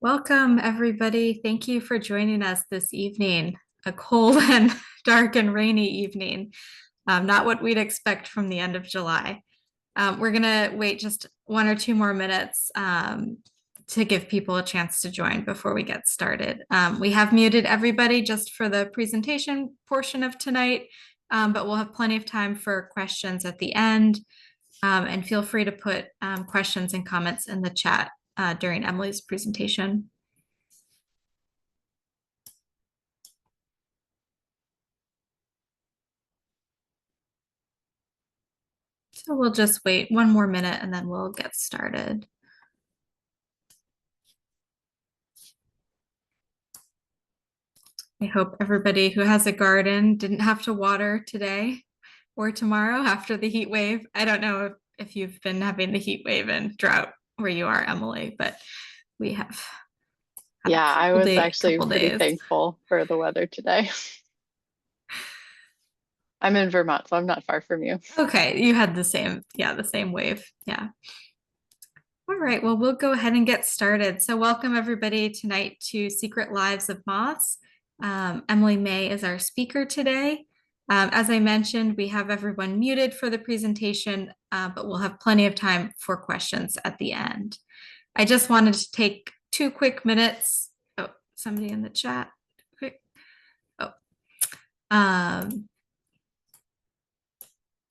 Welcome, everybody. Thank you for joining us this evening. A cold and dark and rainy evening. Not what we'd expect from the end of July. We're going to wait just 1 or 2 more minutes to give people a chance to join before we get started. We have muted everybody just for the presentation portion of tonight, but we'll have plenty of time for questions at the end. And feel free to put questions and comments in the chat during Emily's presentation. So we'll just wait 1 more minute and then we'll get started. I hope everybody who has a garden didn't have to water today or tomorrow after the heat wave. I don't know if you've been having the heat wave and drought where you are, Emily, but we have. Yeah, I was actually pretty thankful for the weather today. I'm in Vermont, so I'm not far from you. Okay, you had the same wave. Yeah. All right, well, we'll go ahead and get started. So welcome everybody tonight to Secret Lives of Moths. Emily May is our speaker today. As I mentioned, we have everyone muted for the presentation, but we'll have plenty of time for questions at the end. I just wanted to take 2 quick minutes. Oh, somebody in the chat. Quick. Oh.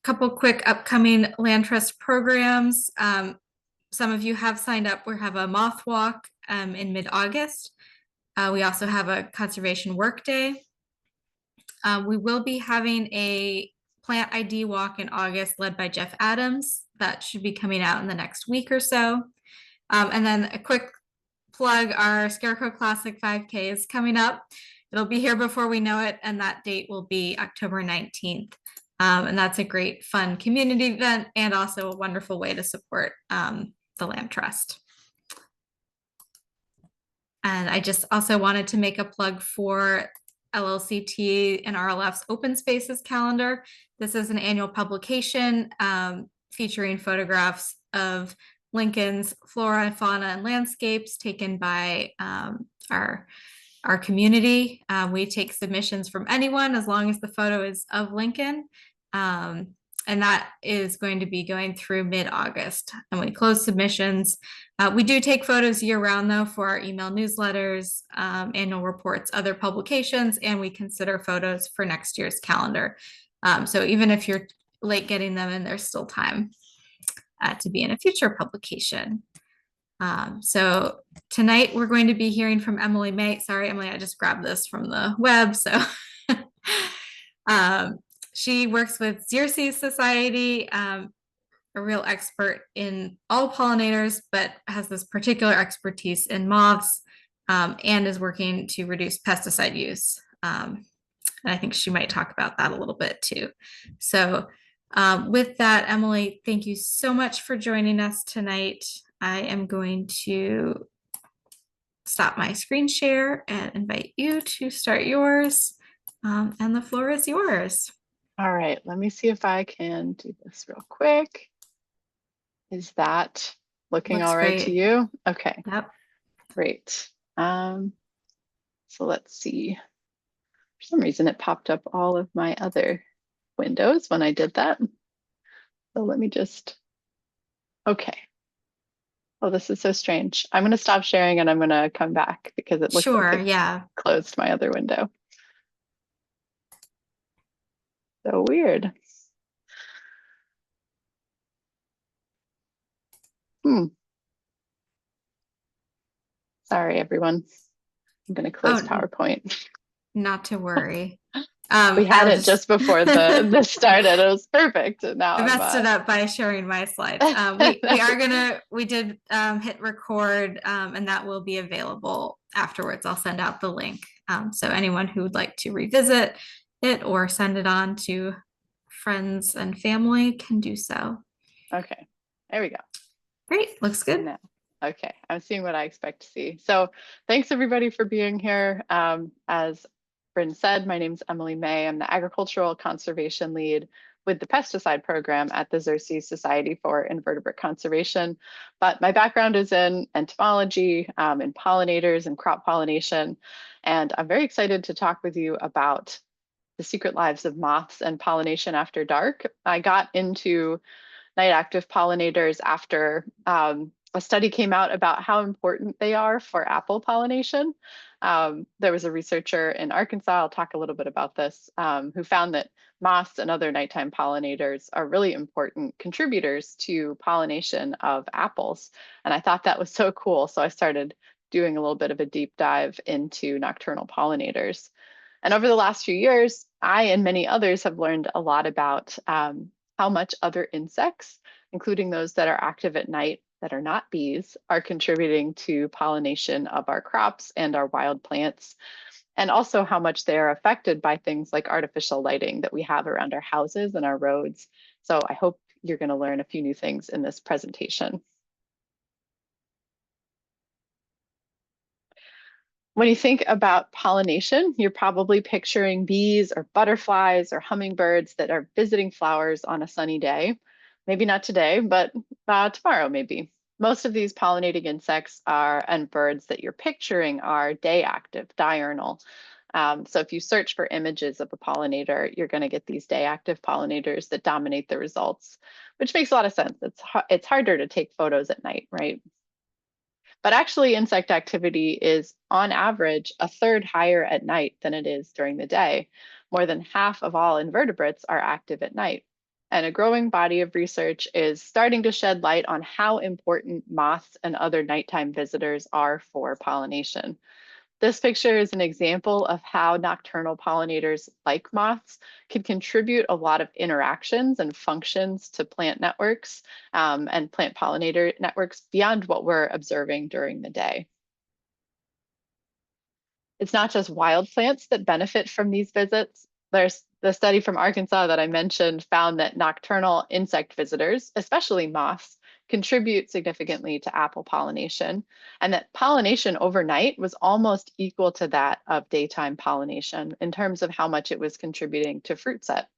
Couple quick upcoming land trust programs. Some of you have signed up. We have a moth walk in mid-August. We also have a conservation work day. We will be having a plant ID walk in August led by Jeff Adams. That should be coming out in the next week or so. And then a quick plug, our Scarecrow Classic 5K is coming up. It'll be here before we know it, and that date will be October 19th. And that's a great, fun community event and also a wonderful way to support the Land Trust. And I just also wanted to make a plug for LLCT and RLF's Open Spaces calendar. This is an annual publication featuring photographs of Lincoln's flora, fauna, and landscapes taken by our community. We take submissions from anyone as long as the photo is of Lincoln. And that is going to be going through mid-August. And we close submissions. We do take photos year-round, though, for our email newsletters, annual reports, other publications, and we consider photos for next year's calendar. So even if you're late getting them in, there's still time to be in a future publication. So tonight we're going to be hearing from Emily May. Sorry, Emily, I just grabbed this from the web. So she works with Xerces Society, a real expert in all pollinators, but has this particular expertise in moths, and is working to reduce pesticide use. And I think she might talk about that a little bit too. So with that, Emily, thank you so much for joining us tonight. I am going to stop my screen share and invite you to start yours, and the floor is yours. All right, let me see if I can do this real quick. Is that looking all right to you? Okay. Yep. Great. So let's see. For some reason, it popped up all of my other windows when I did that. So let me just, okay. Oh, this is so strange. I'm going to stop sharing and I'm going to come back because it looks like it closed my other window. So weird. Sorry, everyone. I'm going to close PowerPoint. Not to worry. We had it just before the started. It was perfect. Now I messed it up by sharing my slides. We did hit record, and that will be available afterwards. I'll send out the link. So anyone who would like to revisit it or send it on to friends and family can do so. Okay, there we go. Great, looks good now. Okay, I'm seeing what I expect to see. So thanks everybody for being here. As Bryn said, my name is Emily May. I'm the Agricultural Conservation Lead with the pesticide program at the Xerces Society for Invertebrate Conservation. But my background is in entomology, in pollinators and crop pollination. And I'm very excited to talk with you about the secret lives of moths and pollination after dark. I got into night active pollinators after a study came out about how important they are for apple pollination. There was a researcher in Arkansas, I'll talk a little bit about this, who found that moths and other nighttime pollinators are really important contributors to pollination of apples. And I thought that was so cool. So I started doing a little bit of a deep dive into nocturnal pollinators. And over the last few years, I and many others have learned a lot about how much other insects, including those that are active at night that are not bees, are contributing to pollination of our crops and our wild plants, and also how much they are affected by things like artificial lighting that we have around our houses and our roads. So I hope you're going to learn a few new things in this presentation. When you think about pollination, you're probably picturing bees or butterflies or hummingbirds that are visiting flowers on a sunny day. Maybe not today, but tomorrow maybe. Most of these pollinating insects and birds that you're picturing are day active, diurnal. So if you search for images of a pollinator, you're going to get these day active pollinators that dominate the results, which makes a lot of sense. It's harder to take photos at night, right? But actually, insect activity is on average a third higher at night than it is during the day. More than half of all invertebrates are active at night. And a growing body of research is starting to shed light on how important moths and other nighttime visitors are for pollination. This picture is an example of how nocturnal pollinators like moths can contribute a lot of interactions and functions to plant networks and plant pollinator networks beyond what we're observing during the day. It's not just wild plants that benefit from these visits. There's the study from Arkansas that I mentioned found that nocturnal insect visitors, especially moths, contribute significantly to apple pollination, and that pollination overnight was almost equal to that of daytime pollination in terms of how much it was contributing to fruit set.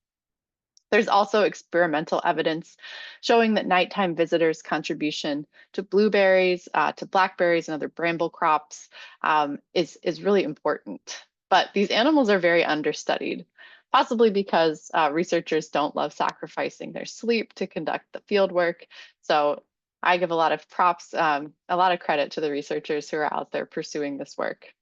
There's also experimental evidence showing that nighttime visitors' contribution to blueberries, to blackberries, and other bramble crops is really important. But these animals are very understudied, possibly because researchers don't love sacrificing their sleep to conduct the field work. So I give a lot of props, a lot of credit to the researchers who are out there pursuing this work.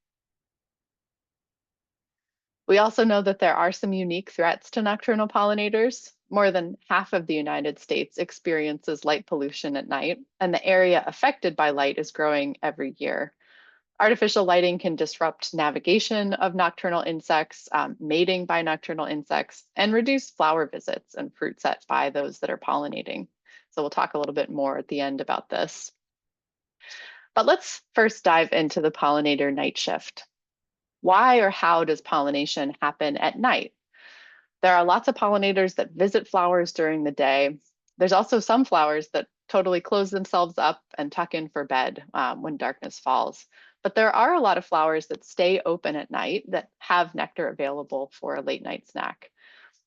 We also know that there are some unique threats to nocturnal pollinators. More than half of the United States experiences light pollution at night, and the area affected by light is growing every year. Artificial lighting can disrupt navigation of nocturnal insects, mating by nocturnal insects, and reduce flower visits and fruit set by those that are pollinating. So we'll talk a little bit more at the end about this. But let's first dive into the pollinator night shift. Why or how does pollination happen at night? There are lots of pollinators that visit flowers during the day. There's also some flowers that totally close themselves up and tuck in for bed when darkness falls. But there are a lot of flowers that stay open at night that have nectar available for a late night snack.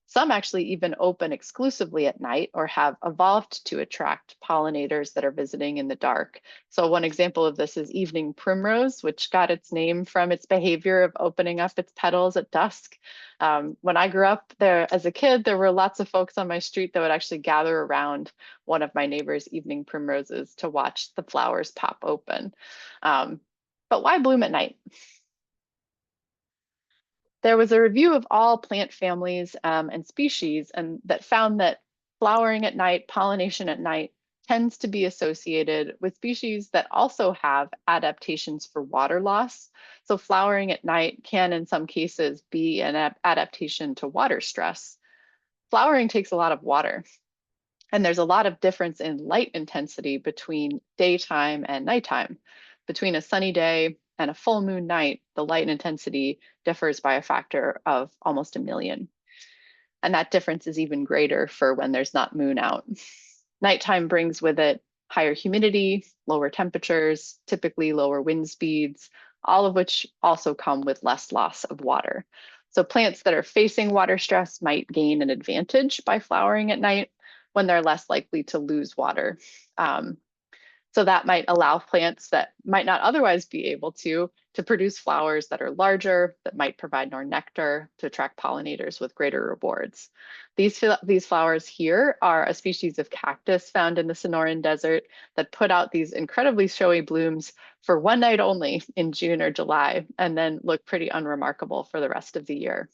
Some actually even open exclusively at night or have evolved to attract pollinators that are visiting in the dark. So one example of this is evening primrose, which got its name from its behavior of opening up its petals at dusk. When I grew up there as a kid, there were lots of folks on my street that would actually gather around one of my neighbor's evening primroses to watch the flowers pop open. But why bloom at night? There was a review of all plant families and species and that found that flowering at night, pollination at night, tends to be associated with species that also have adaptations for water loss. So flowering at night can in some cases be an adaptation to water stress. Flowering takes a lot of water, and there's a lot of difference in light intensity between daytime and nighttime. Between a sunny day and a full moon night, the light intensity differs by a factor of almost 1,000,000. And that difference is even greater for when there's not moon out. Nighttime brings with it higher humidity, lower temperatures, typically lower wind speeds, all of which also come with less loss of water. So plants that are facing water stress might gain an advantage by flowering at night when they're less likely to lose water. So that might allow plants that might not otherwise be able to produce flowers that are larger, that might provide more nectar to attract pollinators with greater rewards. These flowers here are a species of cactus found in the Sonoran Desert that put out these incredibly showy blooms for one night only in June or July, and then look pretty unremarkable for the rest of the year.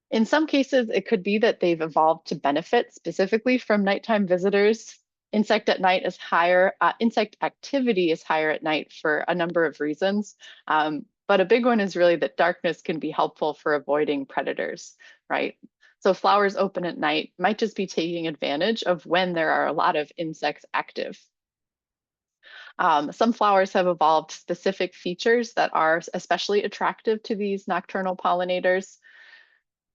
In some cases, it could be that they've evolved to benefit specifically from nighttime visitors. Insect activity is higher at night for a number of reasons. But a big one is really that darkness can be helpful for avoiding predators, right? So flowers open at night might just be taking advantage of when there are a lot of insects active. Some flowers have evolved specific features that are especially attractive to these nocturnal pollinators.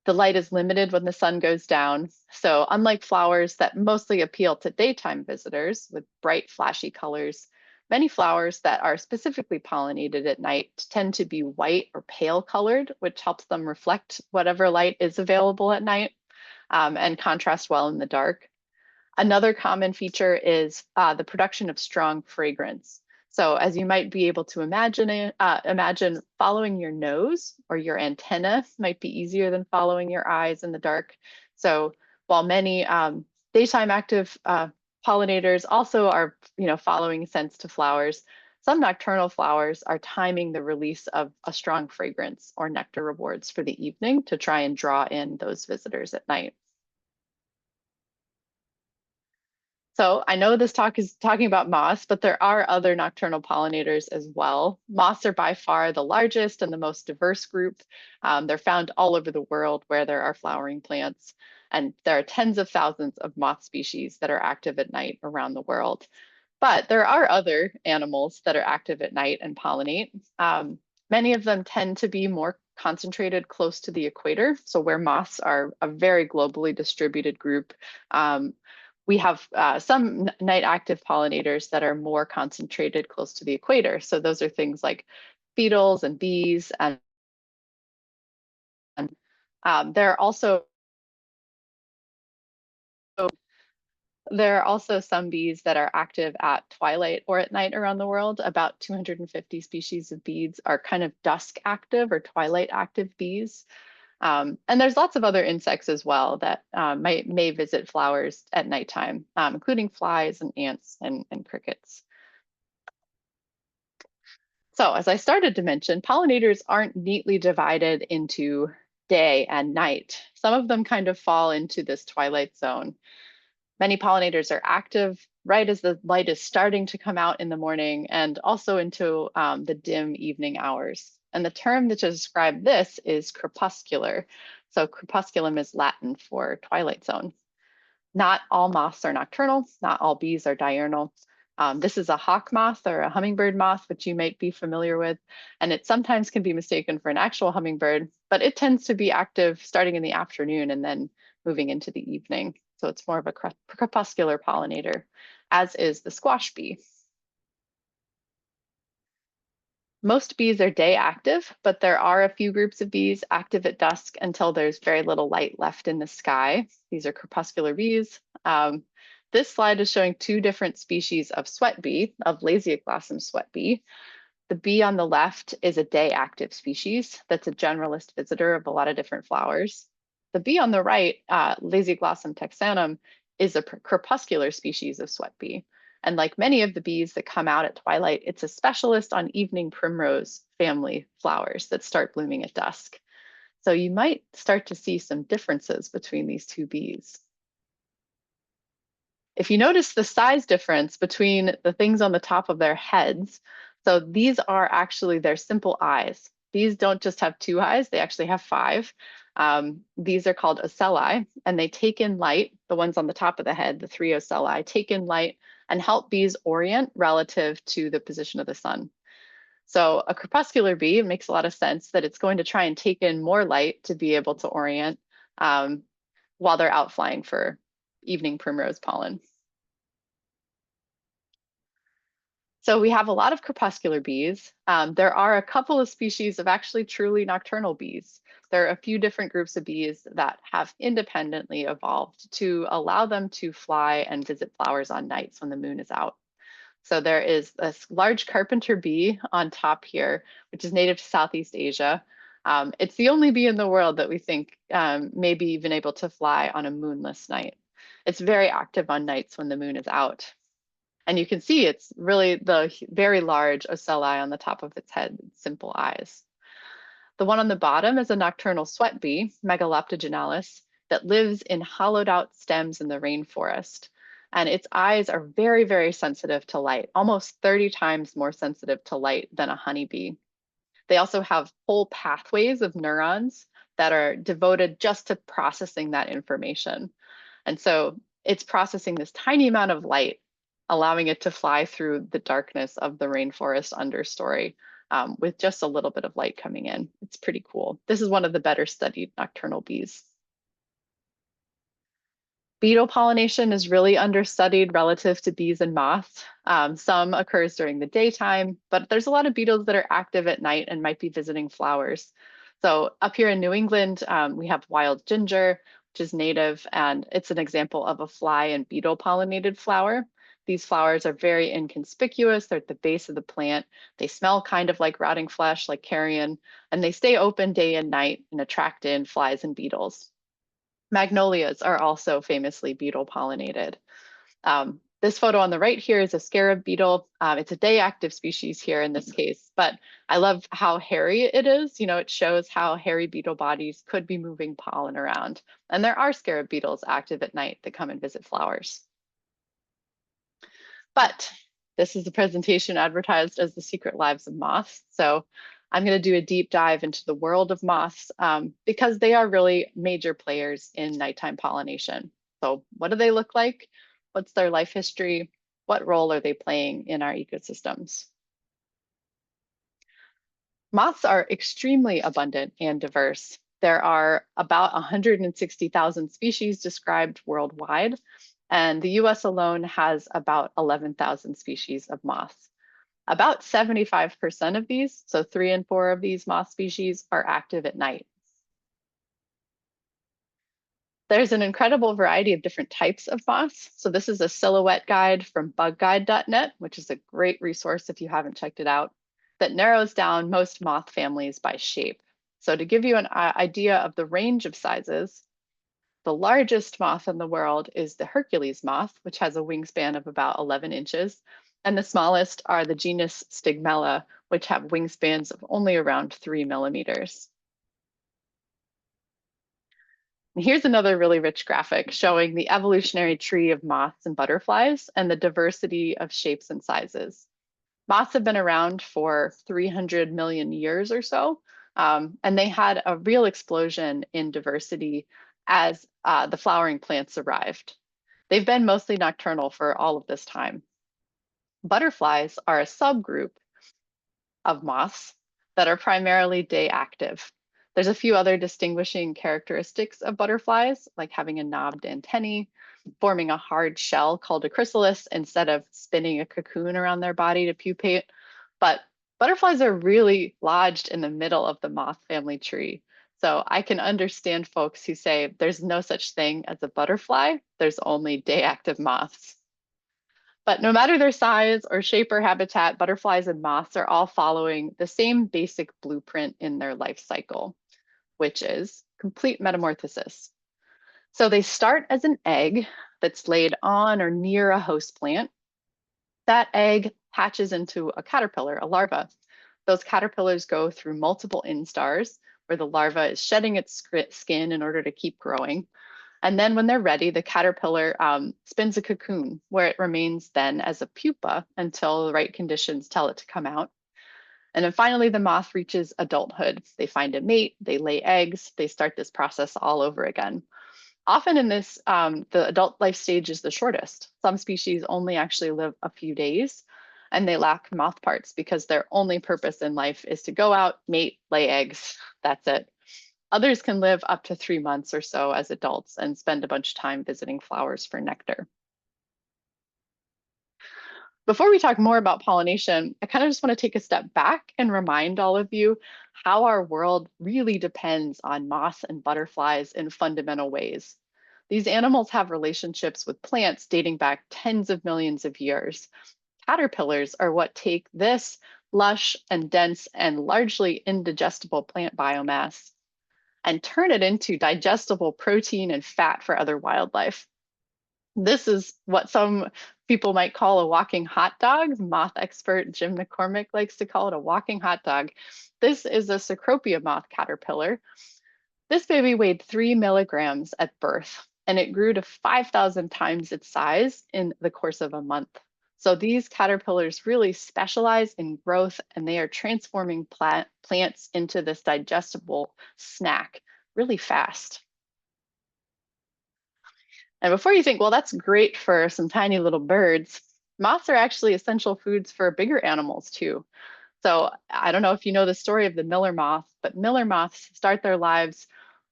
The light is limited when the sun goes down. So unlike flowers that mostly appeal to daytime visitors with bright, flashy colors, many flowers that are specifically pollinated at night tend to be white or pale colored, which helps them reflect whatever light is available at night and contrast well in the dark. Another common feature is the production of strong fragrance. So as you might be able to imagine following your nose or your antenna might be easier than following your eyes in the dark. So while many daytime active pollinators also are, following scents to flowers, some nocturnal flowers are timing the release of a strong fragrance or nectar rewards for the evening to try and draw in those visitors at night. So I know this talk is talking about moths, but there are other nocturnal pollinators as well. Moths are by far the largest and the most diverse group. They're found all over the world where there are flowering plants. And there are tens of thousands of moth species that are active at night around the world. But there are other animals that are active at night and pollinate. Many of them tend to be more concentrated close to the equator. So where moths are a very globally distributed group, we have some night active pollinators that are more concentrated close to the equator. So those are things like beetles and bees. And there are also some bees that are active at twilight or at night around the world. About 250 species of bees are kind of dusk active or twilight active bees. And there's lots of other insects as well that may visit flowers at nighttime, including flies and ants and crickets. So as I started to mention, pollinators aren't neatly divided into day and night. Some of them kind of fall into this twilight zone. Many pollinators are active right as the light is starting to come out in the morning and also into the dim evening hours. And the term that to describe this is crepuscular. So crepusculum is Latin for twilight zone. Not all moths are nocturnal, not all bees are diurnal. This is a hawk moth or a hummingbird moth, which you might be familiar with, and it sometimes can be mistaken for an actual hummingbird, but it tends to be active starting in the afternoon and then moving into the evening. So it's more of a crepuscular pollinator, as is the squash bee. Most bees are day active, but there are a few groups of bees active at dusk until there's very little light left in the sky. These are crepuscular bees. This slide is showing two different species of sweat bee, of Lasioglossum sweat bee. The bee on the left is a day active species that's a generalist visitor of a lot of different flowers. The bee on the right, Lasioglossum texanum, is a crepuscular species of sweat bee. And like many of the bees that come out at twilight, it's a specialist on evening primrose family flowers that start blooming at dusk. So you might start to see some differences between these two bees. If you notice the size difference between the things on the top of their heads, so these are actually their simple eyes. These don't just have two eyes, they actually have five. These are called ocelli, and they take in light. The ones on the top of the head, the three ocelli, take in light and help bees orient relative to the position of the sun. So a crepuscular bee, it makes a lot of sense that it's going to try and take in more light to be able to orient while they're out flying for evening primrose pollen. So we have a lot of crepuscular bees. There are a couple of species of actually truly nocturnal bees. There are a few different groups of bees that have independently evolved to allow them to fly and visit flowers on nights when the moon is out. So there is this large carpenter bee on top here, which is native to Southeast Asia. It's the only bee in the world that we think may be even able to fly on a moonless night. It's very active on nights when the moon is out. And you can see it's really the very large ocelli on the top of its head, simple eyes. The one on the bottom is a nocturnal sweat bee, Megaloptogenalis, that lives in hollowed out stems in the rainforest. And its eyes are very, very sensitive to light, almost 30 times more sensitive to light than a honeybee. They also have whole pathways of neurons that are devoted just to processing that information. And so it's processing this tiny amount of light, allowing it to fly through the darkness of the rainforest understory with just a little bit of light coming in. It's pretty cool. This is one of the better studied nocturnal bees. Beetle pollination is really understudied relative to bees and moths. Some occurs during the daytime, but there's a lot of beetles that are active at night and might be visiting flowers. So up here in New England, we have wild ginger, which is native, and it's an example of a fly and beetle pollinated flower. These flowers are very inconspicuous. They're at the base of the plant. They smell kind of like rotting flesh, like carrion, and they stay open day and night and attract in flies and beetles. Magnolias are also famously beetle pollinated. This photo on the right here is a scarab beetle. It's a day active species here in this case, but I love how hairy it is. You know, it shows how hairy beetle bodies could be moving pollen around. And there are scarab beetles active at night that come and visit flowers. But this is a presentation advertised as The Secret Lives of Moths. So I'm going to do a deep dive into the world of moths because they are really major players in nighttime pollination. So what do they look like? What's their life history? What role are they playing in our ecosystems? Moths are extremely abundant and diverse. There are about 160,000 species described worldwide, and the US alone has about 11,000 species of moths. About 75% of these, so 3 in 4 of these moth species, are active at night. There's an incredible variety of different types of moths. So this is a silhouette guide from bugguide.net, which is a great resource if you haven't checked it out, that narrows down most moth families by shape. So to give you an idea of the range of sizes, the largest moth in the world is the Hercules moth, which has a wingspan of about 11 inches. And the smallest are the genus Stigmella, which have wingspans of only around 3 millimeters. And here's another really rich graphic showing the evolutionary tree of moths and butterflies and the diversity of shapes and sizes. Moths have been around for 300 million years or so, and they had a real explosion in diversity as the flowering plants arrived. They've been mostly nocturnal for all of this time. Butterflies are a subgroup of moths that are primarily day active. There's a few other distinguishing characteristics of butterflies, like having a knobbed antennae, forming a hard shell called a chrysalis instead of spinning a cocoon around their body to pupate. But butterflies are really lodged in the middle of the moth family tree. So I can understand folks who say there's no such thing as a butterfly, there's only day active moths. But no matter their size or shape or habitat, butterflies and moths are all following the same basic blueprint in their life cycle, which is complete metamorphosis. So they start as an egg that's laid on or near a host plant. That egg hatches into a caterpillar, a larva. Those caterpillars go through multiple instars where the larva is shedding its skin in order to keep growing. And then when they're ready, the caterpillar spins a cocoon where it remains then as a pupa until the right conditions tell it to come out. And then finally, the moth reaches adulthood. They find a mate, they lay eggs, they start this process all over again. Often in this, the adult life stage is the shortest. Some species only actually live a few days and they lack mouth parts because their only purpose in life is to go out, mate, lay eggs. That's it. Others can live up to 3 months or so as adults and spend a bunch of time visiting flowers for nectar. Before we talk more about pollination, I kind of just want to take a step back and remind all of you how our world really depends on moths and butterflies in fundamental ways. These animals have relationships with plants dating back tens of millions of years. Caterpillars are what take this lush and dense and largely indigestible plant biomass and turn it into digestible protein and fat for other wildlife. This is what some people might call a walking hot dog. Moth expert Jim McCormick likes to call it a walking hot dog. This is a Cecropia moth caterpillar. This baby weighed 3 milligrams at birth, and it grew to 5,000 times its size in the course of a month. So these caterpillars really specialize in growth, and they are transforming plants into this digestible snack really fast. And before you think, well, that's great for some tiny little birds, moths are actually essential foods for bigger animals too. So I don't know if you know the story of the miller moth, but miller moths start their lives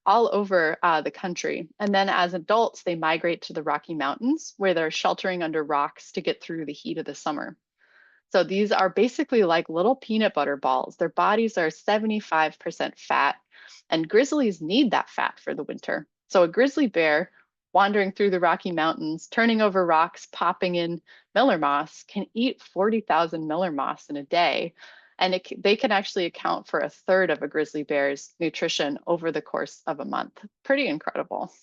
all over the country. And then as adults, they migrate to the Rocky Mountains where they're sheltering under rocks to get through the heat of the summer. So these are basically like little peanut butter balls. Their bodies are 75% fat, and grizzlies need that fat for the winter. So a grizzly bear wandering through the Rocky Mountains, turning over rocks, popping in miller moths, can eat 40,000 miller moths in a day. And they can actually account for a third of a grizzly bear's nutrition over the course of a month. Pretty incredible.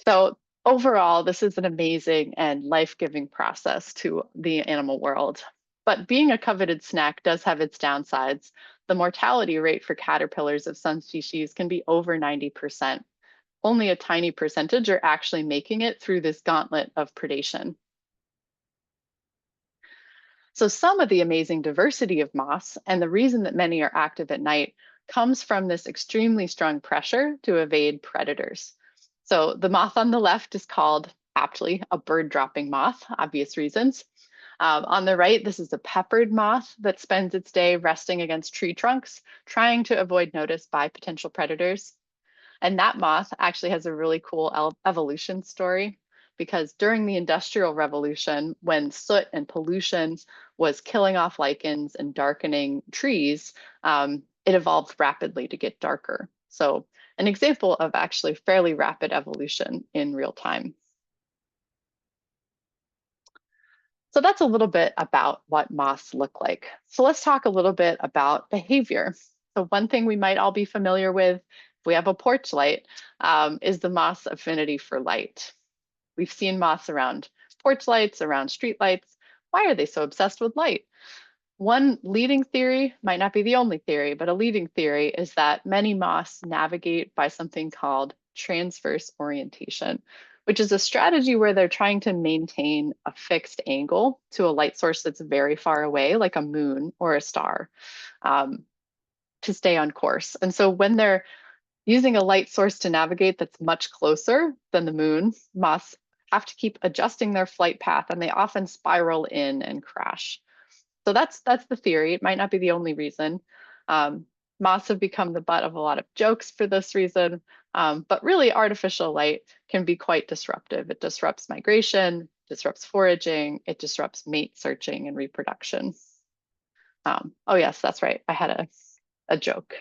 So overall, this is an amazing and life-giving process to the animal world. But being a coveted snack does have its downsides. The mortality rate for caterpillars of some species can be over 90%. Only a tiny percentage are actually making it through this gauntlet of predation. So some of the amazing diversity of moths and the reason that many are active at night comes from this extremely strong pressure to evade predators. So the moth on the left is called, aptly, a bird dropping moth, obvious reasons. On the right, this is a peppered moth that spends its day resting against tree trunks, trying to avoid notice by potential predators. And that moth actually has a really cool evolution story because during the Industrial Revolution, when soot and pollution was killing off lichens and darkening trees, it evolved rapidly to get darker. So an example of actually fairly rapid evolution in real time. So that's a little bit about what moths look like. So let's talk a little bit about behavior. So one thing we might all be familiar with, if we have a porch light, is the moth's affinity for light. We've seen moths around porch lights, around street lights. Why are they so obsessed with light? One leading theory, might not be the only theory, but a leading theory is that many moths navigate by something called transverse orientation, which is a strategy where they're trying to maintain a fixed angle to a light source that's very far away, like a moon or a star, to stay on course. And so when they're using a light source to navigate that's much closer than the moon, moths have to keep adjusting their flight path, and they often spiral in and crash. So that's the theory. It might not be the only reason. Moths have become the butt of a lot of jokes for this reason, but really artificial light can be quite disruptive. It disrupts migration, disrupts foraging, it disrupts mate searching and reproduction. Oh yes, that's right. I had a joke.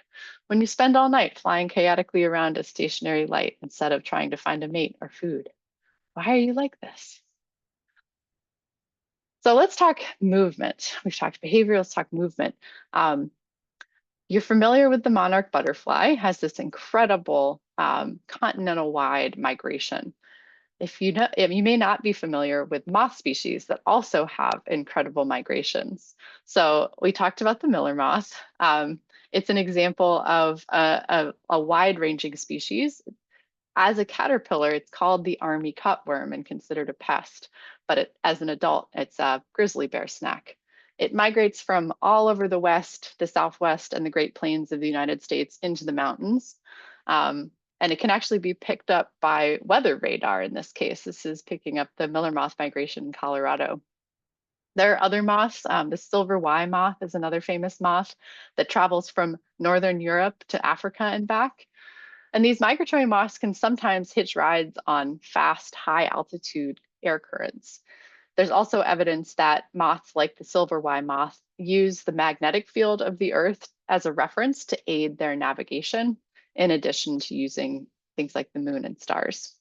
When you spend all night flying chaotically around a stationary light instead of trying to find a mate or food, why are you like this? So let's talk movement. We've talked behavior, let's talk movement. You're familiar with the monarch butterfly, has this incredible continental-wide migration. If you know, you may not be familiar with moth species that also have incredible migrations. So we talked about the miller moth. It's an example of a wide-ranging species. As a caterpillar, it's called the army cutworm and considered a pest, but as an adult, it's a grizzly bear snack. It migrates from all over the West, the Southwest, and the Great Plains of the United States into the mountains. And it can actually be picked up by weather radar in this case. This is picking up the miller moth migration in Colorado. There are other moths. The silver Y moth is another famous moth that travels from Northern Europe to Africa and back. And these migratory moths can sometimes hitch rides on fast, high altitude air currents. There's also evidence that moths like the silver-eye moth use the magnetic field of the Earth as a reference to aid their navigation, in addition to using things like the moon and stars.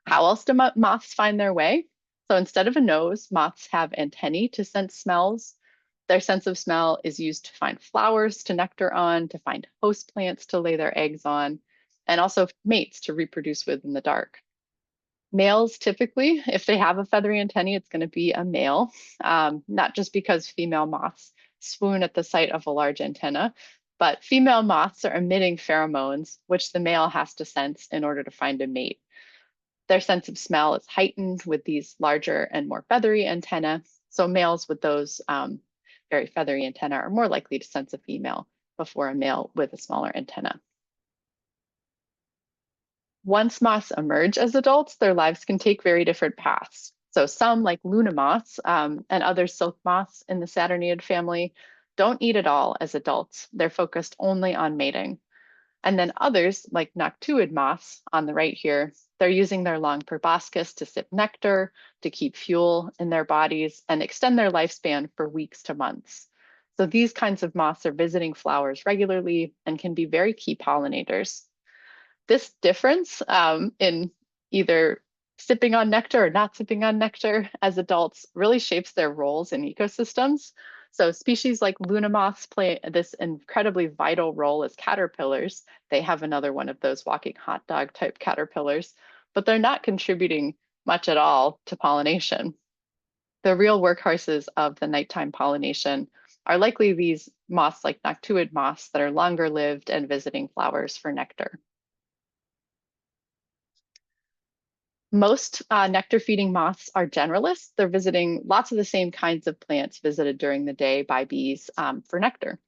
How else do moths find their way? So instead of a nose, moths have antennae to sense smells. Their sense of smell is used to find flowers to nectar on, to find host plants to lay their eggs on, and also mates to reproduce with in the dark. Males typically, if they have a feathery antennae, it's going to be a male, not just because female moths swoon at the sight of a large antenna, but female moths are emitting pheromones, which the male has to sense in order to find a mate. Their sense of smell is heightened with these larger and more feathery antennae. So males with those very feathery antennae are more likely to sense a female before a male with a smaller antenna. Once moths emerge as adults, their lives can take very different paths. So some, like Luna moths and other silk moths in the Saturniid family, don't eat at all as adults. They're focused only on mating. And then others, like noctuid moths on the right here, they're using their long proboscis to sip nectar, to keep fuel in their bodies, and extend their lifespan for weeks to months. So these kinds of moths are visiting flowers regularly and can be very key pollinators. This difference in either sipping on nectar or not sipping on nectar as adults really shapes their roles in ecosystems. So species like Luna moths play this incredibly vital role as caterpillars. They have another one of those walking hot dog type caterpillars, but they're not contributing much at all to pollination. The real workhorses of the nighttime pollination are likely these moths like noctuid moths that are longer lived and visiting flowers for nectar. Most nectar feeding moths are generalists. They're visiting lots of the same kinds of plants visited during the day by bees for nectar.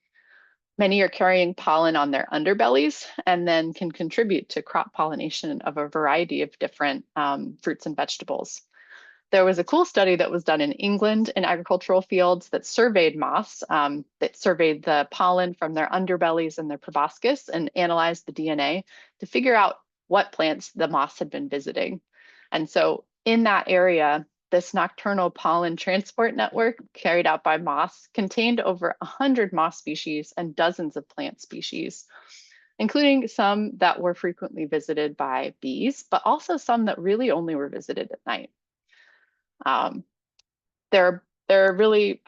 Many are carrying pollen on their underbellies and then can contribute to crop pollination of a variety of different fruits and vegetables. There was a cool study that was done in England in agricultural fields that surveyed moths, that surveyed the pollen from their underbellies and their proboscis and analyzed the DNA to figure out what plants the moths had been visiting. And so in that area, this nocturnal pollen transport network carried out by moths contained over 100 moth species and dozens of plant species, including some that were frequently visited by bees, but also some that really only were visited at night. There are really,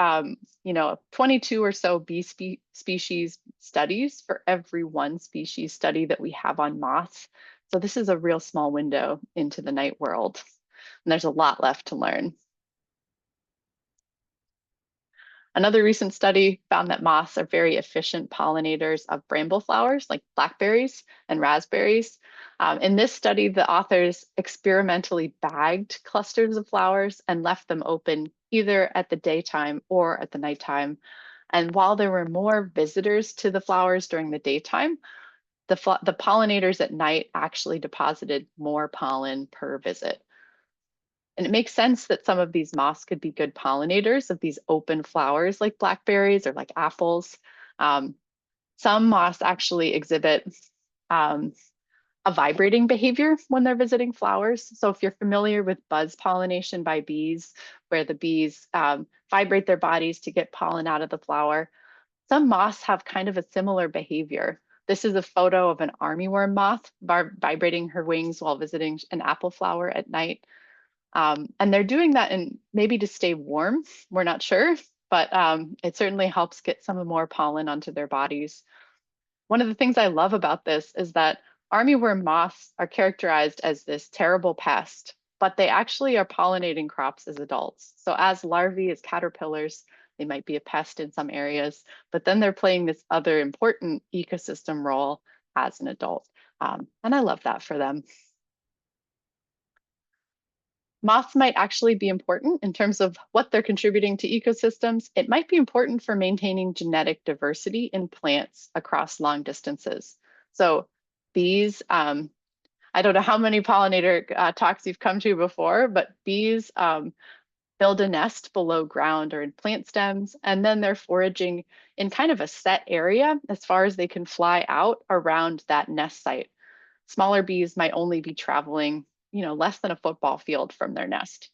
22 or so bee species studies for every one species study that we have on moths. So this is a real small window into the night world, and there's a lot left to learn. Another recent study found that moths are very efficient pollinators of bramble flowers like blackberries and raspberries. In this study, the authors experimentally bagged clusters of flowers and left them open either at the daytime or at the nighttime. And while there were more visitors to the flowers during the daytime, the pollinators at night actually deposited more pollen per visit. And it makes sense that some of these moths could be good pollinators of these open flowers like blackberries or like apples. Some moths actually exhibit a vibrating behavior when they're visiting flowers. So if you're familiar with buzz pollination by bees, where the bees vibrate their bodies to get pollen out of the flower, some moths have kind of a similar behavior. This is a photo of an armyworm moth vibrating her wings while visiting an apple flower at night. And they're doing that maybe to stay warm, we're not sure, but it certainly helps get some more pollen onto their bodies. One of the things I love about this is that armyworm moths are characterized as this terrible pest, but they actually are pollinating crops as adults. So as larvae, as caterpillars, they might be a pest in some areas, but then they're playing this other important ecosystem role as an adult. And I love that for them. Moths might actually be important in terms of what they're contributing to ecosystems. It might be important for maintaining genetic diversity in plants across long distances. So bees, I don't know how many pollinator talks you've come to before, but bees build a nest below ground or in plant stems, and then they're foraging in kind of a set area as far as they can fly out around that nest site. Smaller bees might only be traveling less than a football field from their nest.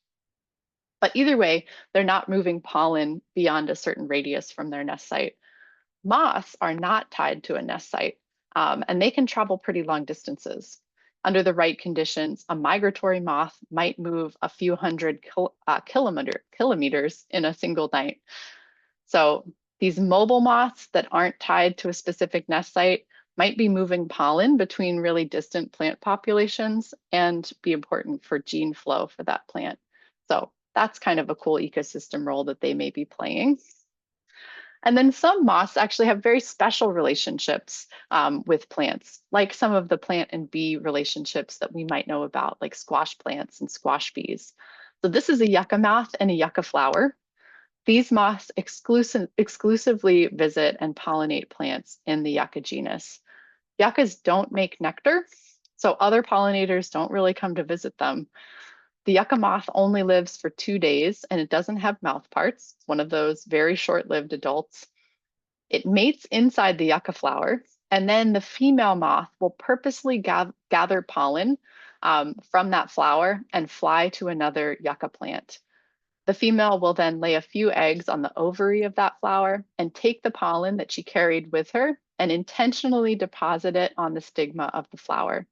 But either way, they're not moving pollen beyond a certain radius from their nest site. Moths are not tied to a nest site, and they can travel pretty long distances. Under the right conditions, a migratory moth might move a few hundred kilometers in a single night. So these mobile moths that aren't tied to a specific nest site might be moving pollen between really distant plant populations and be important for gene flow for that plant. So that's kind of a cool ecosystem role that they may be playing. And then some moths actually have very special relationships with plants, like some of the plant and bee relationships that we might know about, like squash plants and squash bees. So this is a yucca moth and a yucca flower. These moths exclusively visit and pollinate plants in the yucca genus. Yuccas don't make nectar, so other pollinators don't really come to visit them. The yucca moth only lives for 2 days and it doesn't have mouth parts, one of those very short-lived adults. It mates inside the yucca flower, and then the female moth will purposely gather pollen from that flower and fly to another yucca plant. The female will then lay a few eggs on the ovary of that flower and take the pollen that she carried with her and intentionally deposit it on the stigma of the flower.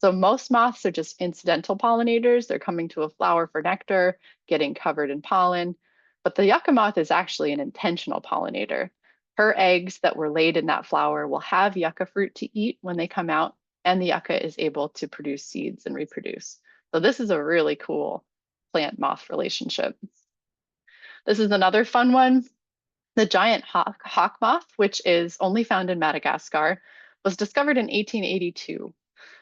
So most moths are just incidental pollinators. They're coming to a flower for nectar, getting covered in pollen. But the yucca moth is actually an intentional pollinator. Her eggs that were laid in that flower will have yucca fruit to eat when they come out, and the yucca is able to produce seeds and reproduce. So this is a really cool plant-moth relationship. This is another fun one. The giant hawk moth, which is only found in Madagascar, was discovered in 1882.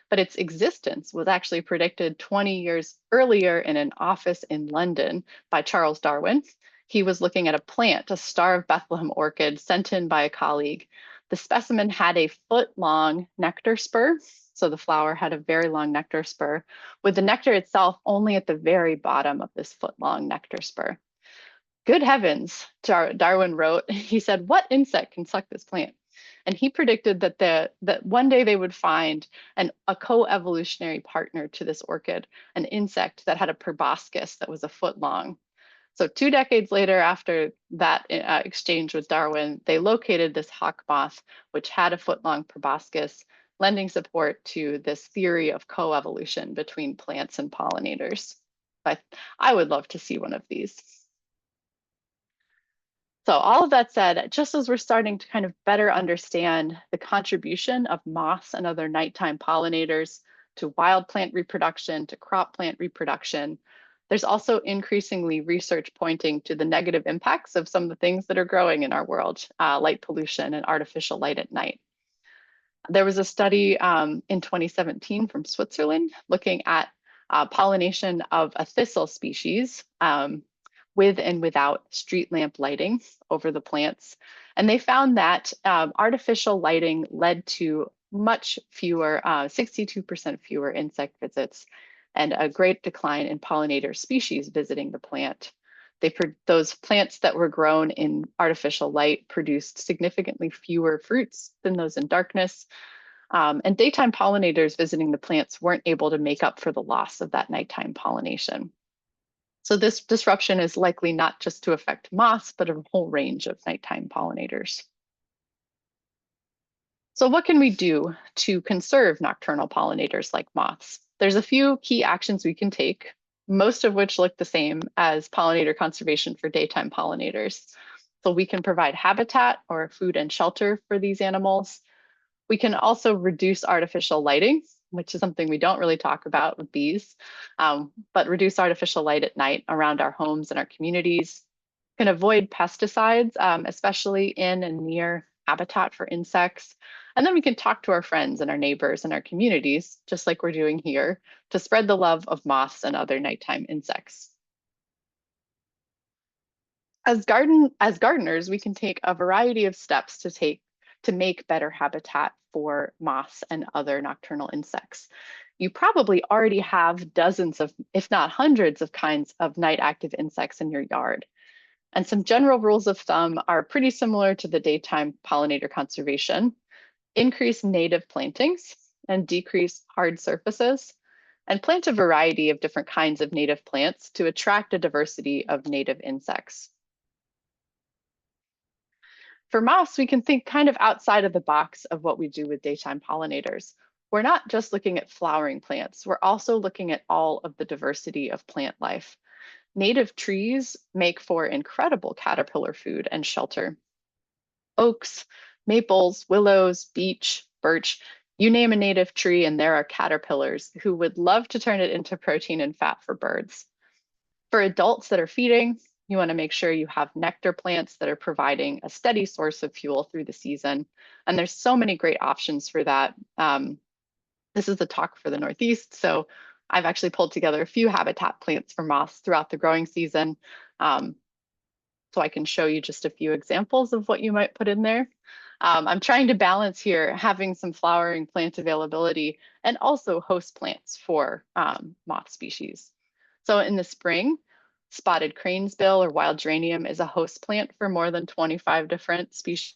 But its existence was actually predicted 20 years earlier in an office in London by Charles Darwin. He was looking at a plant, a Star of Bethlehem orchid sent in by a colleague. The specimen had a foot-long nectar spur, so the flower had a very long nectar spur, with the nectar itself only at the very bottom of this foot-long nectar spur. Good heavens, Darwin wrote. He said, what insect can suck this plant? And he predicted that one day they would find a co-evolutionary partner to this orchid, an insect that had a proboscis that was a foot long. So 2 decades later, after that exchange with Darwin, they located this hawk moth, which had a foot-long proboscis, lending support to this theory of co-evolution between plants and pollinators. But I would love to see one of these. So all of that said, just as we're starting to kind of better understand the contribution of moths and other nighttime pollinators to wild plant reproduction, to crop plant reproduction, there's also increasingly research pointing to the negative impacts of some of the things that are growing in our world, light pollution and artificial light at night. There was a study in 2017 from Switzerland looking at pollination of a thistle species with and without street lamp lighting over the plants. And they found that artificial lighting led to much fewer, 62% fewer insect visits and a great decline in pollinator species visiting the plant. Those plants that were grown in artificial light produced significantly fewer fruits than those in darkness. And daytime pollinators visiting the plants weren't able to make up for the loss of that nighttime pollination. So this disruption is likely not just to affect moths, but a whole range of nighttime pollinators. So what can we do to conserve nocturnal pollinators like moths? There's a few key actions we can take, most of which look the same as pollinator conservation for daytime pollinators. So we can provide habitat or food and shelter for these animals. We can also reduce artificial lighting, which is something we don't really talk about with bees, but reduce artificial light at night around our homes and our communities. Can avoid pesticides, especially in and near habitat for insects. And then we can talk to our friends and our neighbors and our communities, just like we're doing here, to spread the love of moths and other nighttime insects. As gardeners, we can take a variety of steps to make better habitat for moths and other nocturnal insects. You probably already have dozens of, if not hundreds of kinds of night active insects in your yard. And some general rules of thumb are pretty similar to the daytime pollinator conservation. Increase native plantings and decrease hard surfaces. and plant a variety of different kinds of native plants to attract a diversity of native insects. For moths, we can think kind of outside of the box of what we do with daytime pollinators. We're not just looking at flowering plants, we're also looking at all of the diversity of plant life. Native trees make for incredible caterpillar food and shelter. Oaks, maples, willows, beech, birch, you name a native tree and there are caterpillars who would love to turn it into protein and fat for birds. For adults that are feeding, you want to make sure you have nectar plants that are providing a steady source of fuel through the season. And there's so many great options for that. This is a talk for the Northeast, so I've actually pulled together a few habitat plants for moths throughout the growing season. So I can show you just a few examples of what you might put in there. I'm trying to balance here having some flowering plant availability and also host plants for moth species. So in the spring, spotted cranesbill or wild geranium is a host plant for more than 25 different species.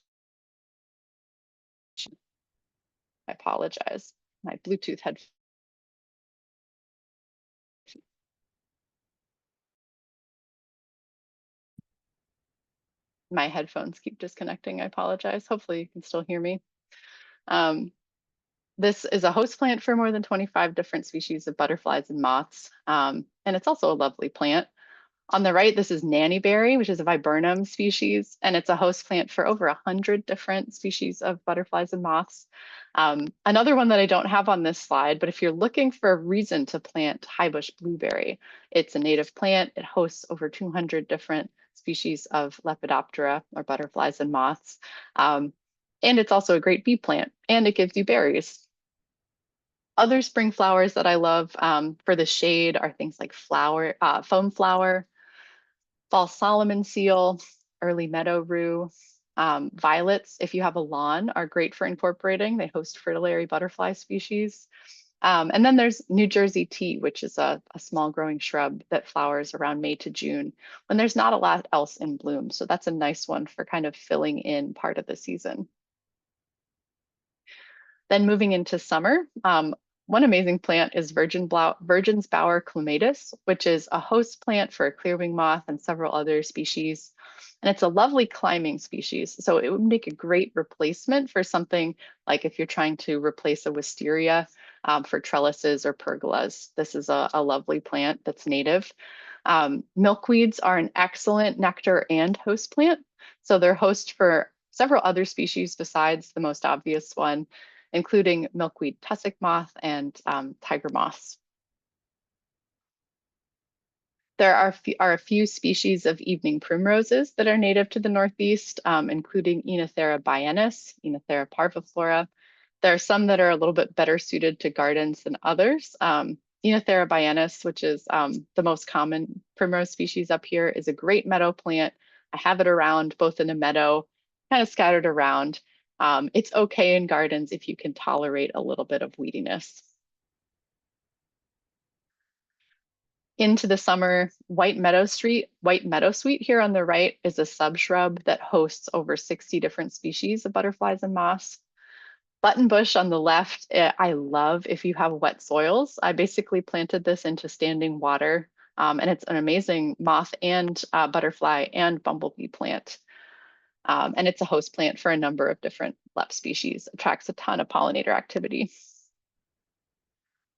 I apologize, my Bluetooth headphones. My headphones keep disconnecting. I apologize. Hopefully you can still hear me. This is a host plant for more than 25 different species of butterflies and moths. And it's also a lovely plant. On the right, this is nannyberry, which is a viburnum species, and it's a host plant for over 100 different species of butterflies and moths. Another one that I don't have on this slide, but if you're looking for a reason to plant highbush blueberry, it's a native plant. It hosts over 200 different species of Lepidoptera or butterflies and moths. And it's also a great bee plant, and it gives you berries. Other spring flowers that I love for the shade are things like foam flower, fall Solomon seal, early meadow rue. Violets, if you have a lawn, are great for incorporating. They host fritillary butterfly species. And then there's New Jersey tea, which is a small growing shrub that flowers around May to June when there's not a lot else in bloom. So that's a nice one for kind of filling in part of the season. Then moving into summer, one amazing plant is Virgin's Bower clematis, which is a host plant for a clearwing moth and several other species. And it's a lovely climbing species. So it would make a great replacement for something like if you're trying to replace a wisteria for trellises or pergolas. This is a lovely plant that's native. Milkweeds are an excellent nectar and host plant. So they're host for several other species besides the most obvious one, including milkweed tussock moth and tiger moths. There are a few species of evening primroses that are native to the Northeast, including Oenothera biennis, Oenothera parviflora. There are some that are a little bit better suited to gardens than others. Oenothera biennis, which is the most common primrose species up here, is a great meadow plant. I have it around both in a meadow, kind of scattered around. It's okay in gardens if you can tolerate a little bit of weediness. Into the summer, white meadowsweet here on the right is a subshrub that hosts over 60 different species of butterflies and moths. Buttonbush on the left, I love if you have wet soils. I basically planted this into standing water, and it's an amazing moth and butterfly and bumblebee plant. And it's a host plant for a number of different lep species, attracts a ton of pollinator activity.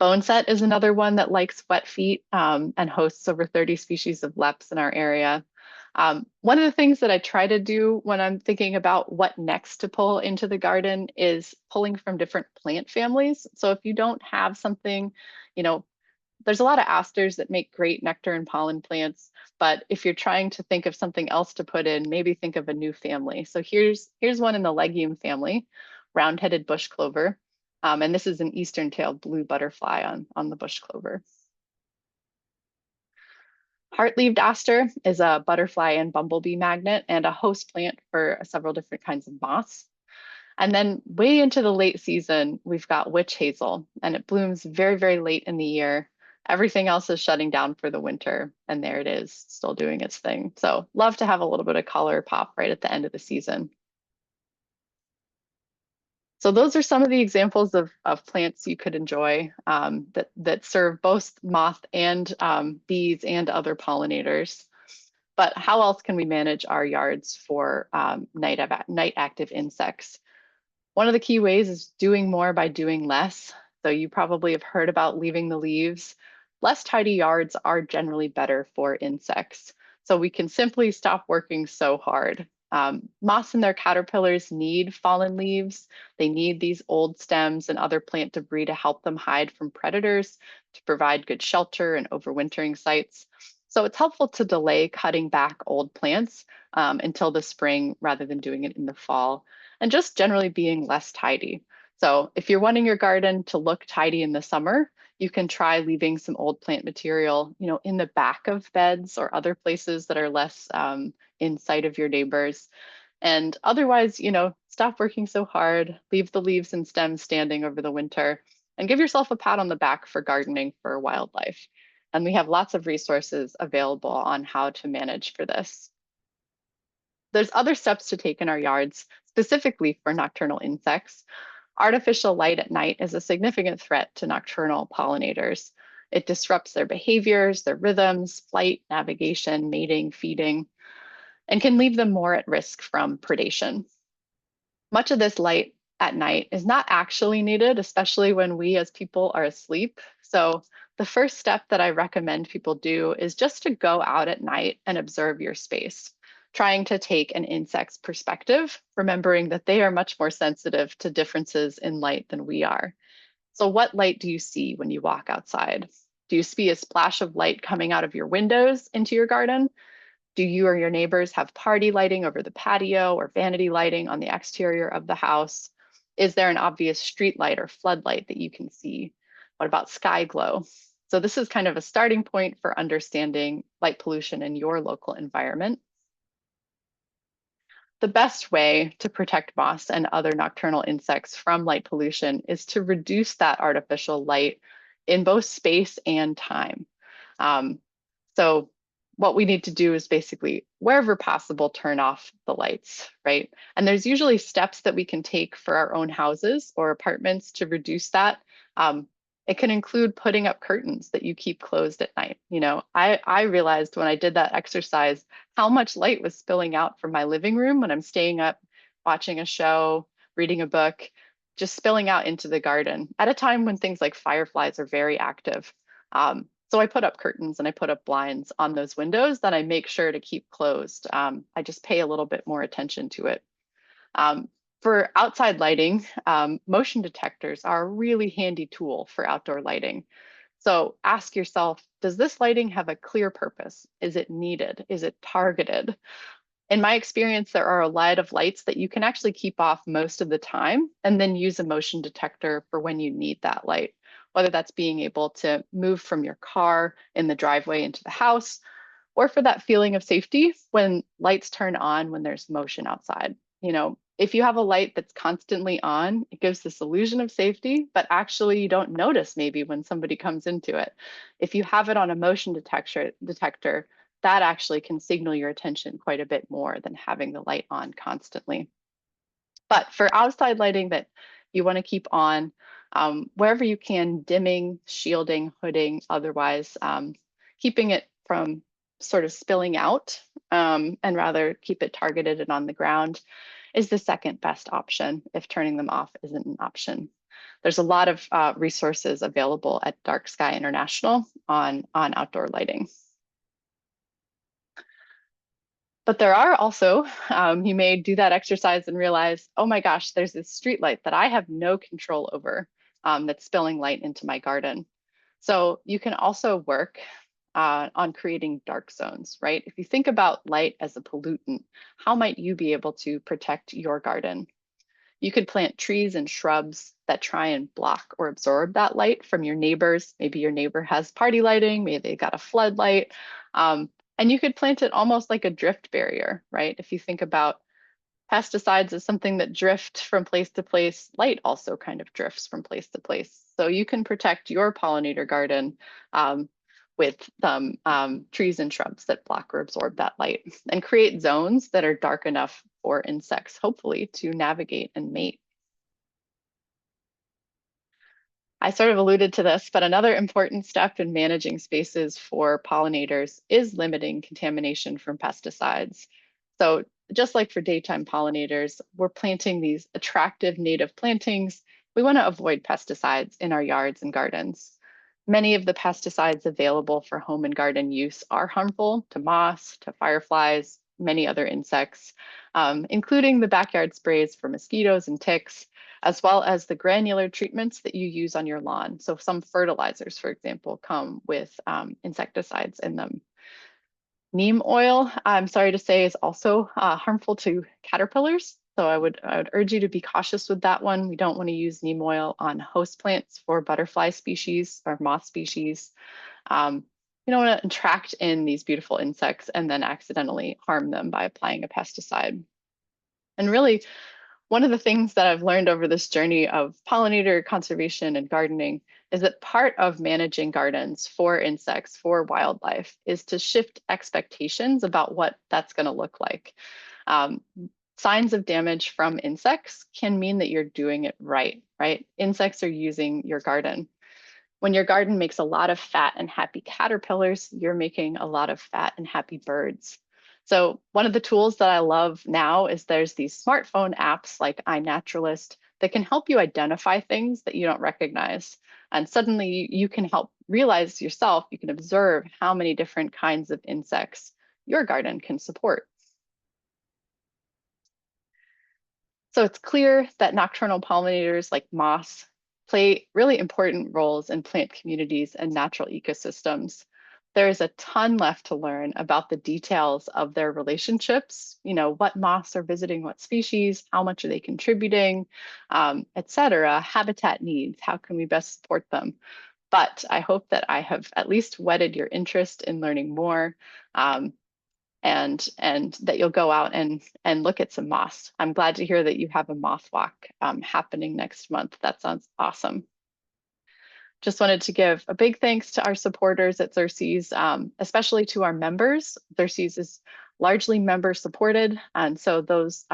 Boneset is another one that likes wet feet and hosts over 30 species of leps in our area. One of the things that I try to do when I'm thinking about what next to pull into the garden is pulling from different plant families. So if you don't have something, there's a lot of asters that make great nectar and pollen plants, but if you're trying to think of something else to put in, maybe think of a new family. So here's one in the legume family, round-headed bush clover. And this is an eastern-tailed blue butterfly on the bush clover. Heart-leaved aster is a butterfly and bumblebee magnet and a host plant for several different kinds of moths. And then way into the late season, we've got witch hazel, and it blooms very, very late in the year. Everything else is shutting down for the winter, and there it is, still doing its thing. So love to have a little bit of color pop right at the end of the season. So those are some of the examples of plants you could enjoy that serve both moth and bees and other pollinators. But how else can we manage our yards for night active insects? One of the key ways is doing more by doing less. So you probably have heard about leaving the leaves. Less tidy yards are generally better for insects. So we can simply stop working so hard. Moths and their caterpillars need fallen leaves. They need these old stems and other plant debris to help them hide from predators, to provide good shelter and overwintering sites. So it's helpful to delay cutting back old plants until the spring rather than doing it in the fall, and just generally being less tidy. So if you're wanting your garden to look tidy in the summer, you can try leaving some old plant material, in the back of beds or other places that are less in sight of your neighbors. And otherwise, stop working so hard, leave the leaves and stems standing over the winter, and give yourself a pat on the back for gardening for wildlife. And we have lots of resources available on how to manage for this. There's other steps to take in our yards, specifically for nocturnal insects. Artificial light at night is a significant threat to nocturnal pollinators. It disrupts their behaviors, their rhythms, flight, navigation, mating, feeding, and can leave them more at risk from predation. Much of this light at night is not actually needed, especially when we as people are asleep. So the first step that I recommend people do is just to go out at night and observe your space, trying to take an insect's perspective, remembering that they are much more sensitive to differences in light than we are. So what light do you see when you walk outside? Do you see a splash of light coming out of your windows into your garden? Do you or your neighbors have party lighting over the patio or vanity lighting on the exterior of the house? Is there an obvious street light or floodlight that you can see? What about sky glow? So this is kind of a starting point for understanding light pollution in your local environment. The best way to protect moths and other nocturnal insects from light pollution is to reduce that artificial light in both space and time. Um, so what we need to do is basically, wherever possible, turn off the lights, right? And there's usually steps that we can take for our own houses or apartments to reduce that. It can include putting up curtains that you keep closed at night. I realized when I did that exercise how much light was spilling out from my living room when I'm staying up, watching a show, reading a book, just spilling out into the garden at a time when things like fireflies are very active. So I put up curtains and I put up blinds on those windows that I make sure to keep closed. I just pay a little bit more attention to it. For outside lighting, motion detectors are a really handy tool for outdoor lighting. So ask yourself, does this lighting have a clear purpose? Is it needed? Is it targeted? In my experience, there are a lot of lights that you can actually keep off most of the time and then use a motion detector for when you need that light, whether that's being able to move from your car in the driveway into the house, or for that feeling of safety when lights turn on when there's motion outside. If you have a light that's constantly on, it gives this illusion of safety, but actually you don't notice maybe when somebody comes into it. If you have it on a motion detector, that actually can signal your attention quite a bit more than having the light on constantly. But for outside lighting that you want to keep on, wherever you can, dimming, shielding, hooding, otherwise keeping it from sort of spilling out, and rather keep it targeted and on the ground is the second best option if turning them off isn't an option. There's a lot of resources available at Dark Sky International on outdoor lighting. But there are also, you may do that exercise and realize, oh my gosh, there's this street light that I have no control over that's spilling light into my garden. So you can also work on creating dark zones, right? If you think about light as a pollutant, how might you be able to protect your garden? You could plant trees and shrubs that try and block or absorb that light from your neighbors. Maybe your neighbor has party lighting, maybe they got a floodlight. And you could plant it almost like a drift barrier, right? If you think about pesticides as something that drift from place to place, light also kind of drifts from place to place. So you can protect your pollinator garden with some trees and shrubs that block or absorb that light and create zones that are dark enough for insects, hopefully, to navigate and mate. I sort of alluded to this, but another important step in managing spaces for pollinators is limiting contamination from pesticides. So just like for daytime pollinators, we're planting these attractive native plantings. We want to avoid pesticides in our yards and gardens. Many of the pesticides available for home and garden use are harmful to moths, to fireflies, many other insects, including the backyard sprays for mosquitoes and ticks, as well as the granular treatments that you use on your lawn. So some fertilizers, for example, come with insecticides in them. Neem oil, I'm sorry to say, is also harmful to caterpillars. So I would urge you to be cautious with that one. We don't want to use neem oil on host plants for butterfly species or moth species. Um, you don't want to attract in these beautiful insects and then accidentally harm them by applying a pesticide. And really, one of the things that I've learned over this journey of pollinator conservation and gardening is that part of managing gardens for insects, for wildlife, is to shift expectations about what that's going to look like. Um, Signs of damage from insects can mean that you're doing it right, right? Insects are using your garden. When your garden makes a lot of fat and happy caterpillars, you're making a lot of fat and happy birds. So one of the tools that I love now is there's these smartphone apps like iNaturalist that can help you identify things that you don't recognize. And suddenly you can help realize yourself, you can observe how many different kinds of insects your garden can support. So it's clear that nocturnal pollinators like moths play really important roles in plant communities and natural ecosystems. There's a ton left to learn about the details of their relationships, what moths are visiting what species, how much are they contributing, et cetera, habitat needs, how can we best support them? But I hope that I have at least whetted your interest in learning more. And that you'll go out and look at some moths. I'm glad to hear that you have a moth walk happening next month. That sounds awesome. Just wanted to give a big thanks to our supporters at Xerces, especially to our members. Xerces is largely member supported, and so those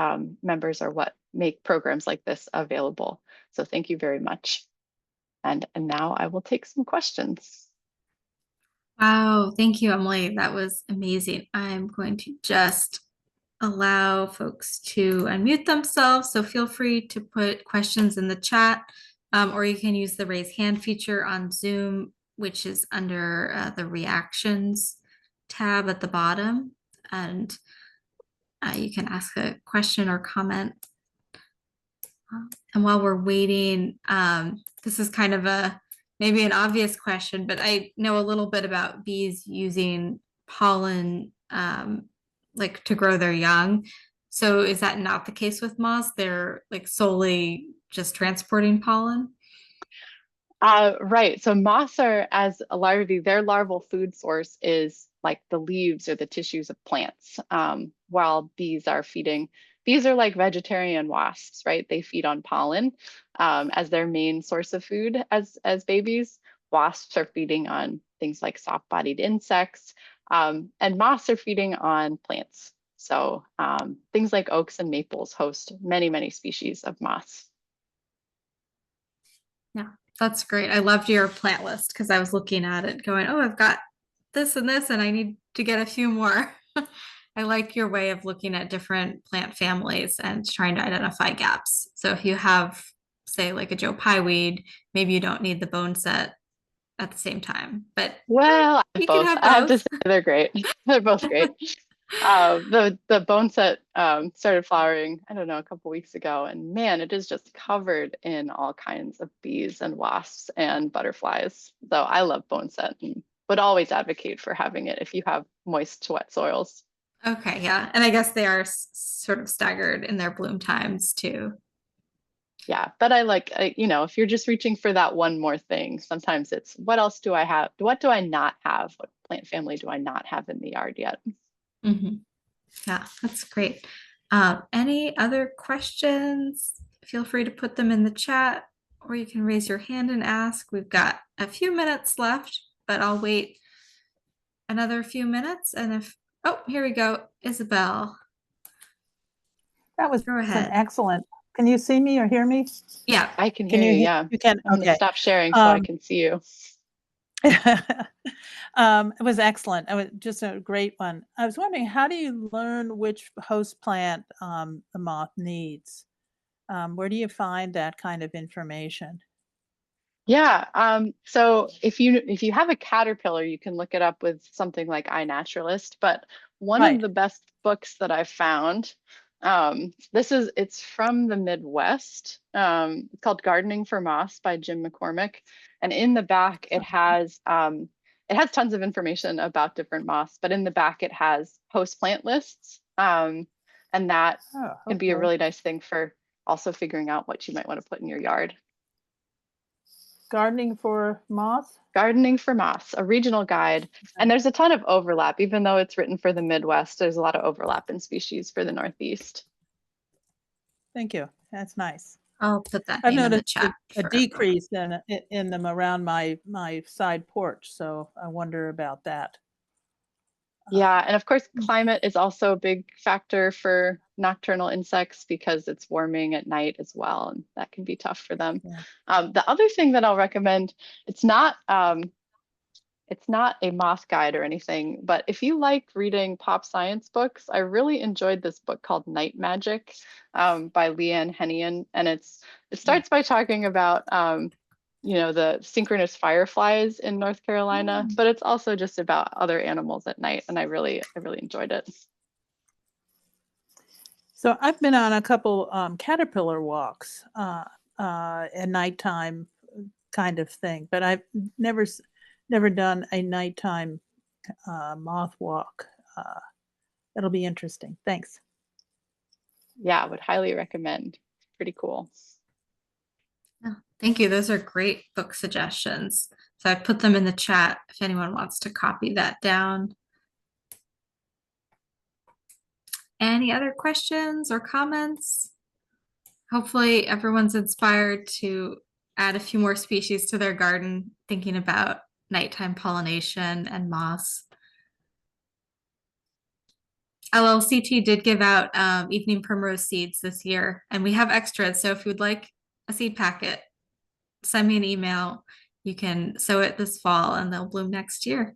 members are what make programs like this available. So thank you very much. And now I will take some questions. Wow, thank you, Emily. That was amazing. I'm going to just allow folks to unmute themselves. So feel free to put questions in the chat, or you can use the raise hand feature on Zoom, which is under the reactions tab at the bottom. And you can ask a question or comment. And while we're waiting, this is kind of maybe an obvious question, but I know a little bit about bees using pollen like to grow their young. So is that not the case with moths? They're like solely just transporting pollen? Right. So moths are, as a larvae, their larval food source is like the leaves or the tissues of plants, while bees are feeding. Bees are like vegetarian wasps, right? They feed on pollen as their main source of food as babies. Wasps are feeding on things like soft-bodied insects, and moths are feeding on plants. So things like oaks and maples host many, many species of moths. Yeah, that's great. I loved your plant list because I was looking at it going, oh, I've got this and this, and I need to get a few more. I like your way of looking at different plant families and trying to identify gaps. So if you have, say, like a Joe Pye weed, maybe you don't need the bone set at the same time, but Well, you can both. have I have to both. say they're great. They're both great. The bone set started flowering, I don't know, a couple weeks ago, and man, it is just covered in all kinds of bees and wasps and butterflies. So I love bone set and would always advocate for having it if you have moist to wet soils. Okay, yeah. And I guess they are sort of staggered in their bloom times too. Yeah, but if you're just reaching for that one more thing, sometimes it's what else do I have? What do I not have? What plant family do I not have in the yard yet? Mhm. Yeah, that's great. Any other questions? Feel free to put them in the chat or you can raise your hand and ask. We've got a few minutes left, but I'll wait another few minutes. And oh, here we go. Isabel, That was go an ahead. excellent Can you see me or hear me? Yeah. I can Can hear you you, hear? yeah. You can, I'm gonna okay. stop sharing so I can see you. It was excellent. It was just a great one. I was wondering, how do you learn which host plant the moth needs? Where do you find that kind of information? Yeah, so if you have a caterpillar, you can look it up with something like iNaturalist, but one of Right. the best books that I've found, it's from the Midwest. It's called Gardening for Moss by Jim McCormick. And in the back it has tons of information about different moss, but in the back it has host plant lists. And that Oh, can be a okay. really nice thing for also figuring out what you might want to put in your yard. Gardening for moth? Gardening for Moths, a regional guide. And there's a ton of overlap, even though it's written for the Midwest, there's a lot of overlap in species for the Northeast. Thank you. That's nice. I'll put that I've name in the noticed chat a for everyone. decrease in them around my side porch, so I wonder about that. Yeah, and of course, climate is also a big factor for nocturnal insects because it's warming at night as well, and that can be tough for them. Yeah. The other thing that I'll recommend, it's not a moth guide or anything, but if you like reading pop science books, I really enjoyed this book called Night Magic by Leanne Hennian. And it starts by talking about the synchronous fireflies in North Carolina, but it's also just about other animals at night. And I really enjoyed it. So I've been on a couple caterpillar walks at nighttime kind of thing, but I've never done a nighttime moth walk. That'll be interesting. Thanks. Yeah, I would highly recommend. It's pretty cool. Oh, thank you. Those are great book suggestions. So I put them in the chat if anyone wants to copy that down. Any other questions or comments? Hopefully everyone's inspired to add a few more species to their garden, thinking about nighttime pollination and moss. LLCT did give out evening primrose seeds this year, and we have extras. So if you'd like a seed packet, send me an email. You can sow it this fall and they'll bloom next year.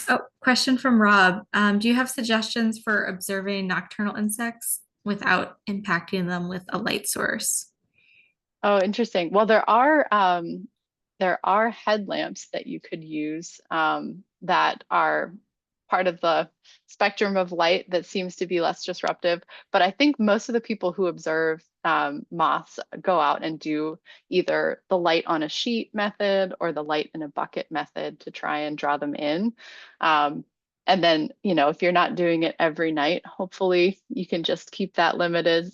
Oh, question from Rob. Do you have suggestions for observing nocturnal insects without impacting them with a light source? Oh, interesting. Well, there are headlamps that you could use that are part of the spectrum of light that seems to be less disruptive. But I think most of the people who observe moths go out and do either the light on a sheet method or the light in a bucket method to try and draw them in. And then, if you're not doing it every night, hopefully you can just keep that limited,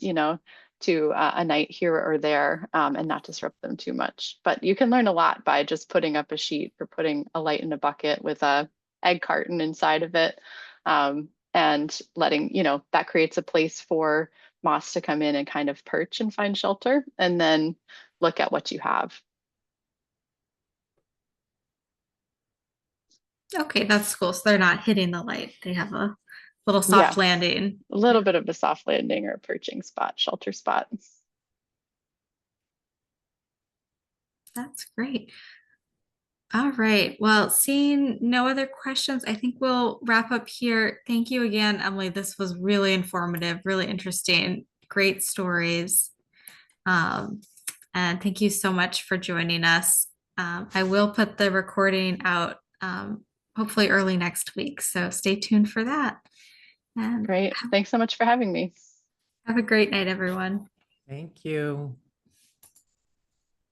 to a night here or there and not disrupt them too much. But you can learn a lot by just putting up a sheet or putting a light in a bucket with a egg carton inside of it and letting, that creates a place for moths to come in and kind of perch and find shelter and then look at what you have. Okay, that's cool. So they're not hitting the light. They have a little Yeah, soft landing. a little bit of a soft landing or a perching spot, shelter spot. That's great. All right. Well, seeing no other questions, I think we'll wrap up here. Thank you again, Emily. This was really informative, really interesting, great stories. Um, and thank you so much for joining us. I will put the recording out hopefully early next week. So stay tuned for that. And Great. Thanks so much for having me. have a great night, everyone. Thank you.